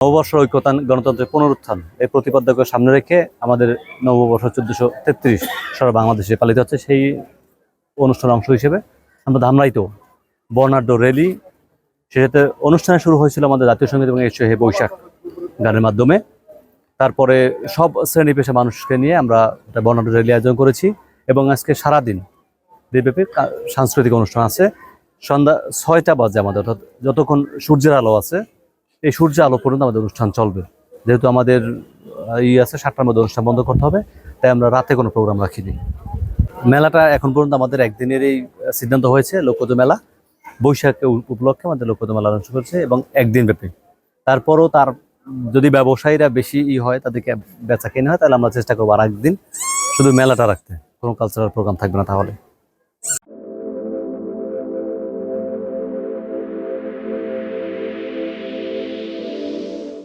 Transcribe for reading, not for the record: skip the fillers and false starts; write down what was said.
নববর্ষ ঐক্যতান গণতন্ত্রের পুনরুত্থান এই প্রতিপাদ্যকে সামনে রেখে আমাদের নববর্ষ 1433 সারা বাংলাদেশে পালিত হচ্ছে। সেই অনুষ্ঠানের অংশ হিসেবে আমরা ধামরাইতেও বর্ণাঢ্য র্যালি, সেটাতে অনুষ্ঠানে শুরু হয়েছিল আমাদের জাতীয় সঙ্গীত এবং এসো হে বৈশাখ গানের মাধ্যমে। তারপরে সব শ্রেণী পেশা মানুষকে নিয়ে আমরা একটা বর্ণাঢ্য র্যালি আয়োজন করেছি এবং আজকে সারাদিন দেশব্যাপী সাংস্কৃতিক অনুষ্ঠান আছে। সন্ধ্যা 6টা বাজে আমাদের, অর্থাৎ যতক্ষণ সূর্যের আলো আছে, এই সূর্যের আলো পর্যন্ত আমাদের অনুষ্ঠান চলবে। যেহেতু আমাদের আছে 7টার মধ্যে অনুষ্ঠান বন্ধ করতে হবে, তাই আমরা রাতে কোনো প্রোগ্রাম রাখিনি। মেলাটা এখন পর্যন্ত আমাদের একদিনের এই সিদ্ধান্ত হয়েছে, লোকজ মেলা বৈশাখে উপলক্ষে আমাদের লোকজ মেলা অনুষ্ঠান করছে এবং একদিন ব্যাপী। তারপরও তার যদি ব্যবসায়ীরা বেশি হয়, তাদেরকে বেচা কেনা হয়, তাহলে আমরা চেষ্টা করবো আর একদিন শুধু মেলাটা রাখতে, কোনো কালচারাল প্রোগ্রাম থাকবে না তাহলে।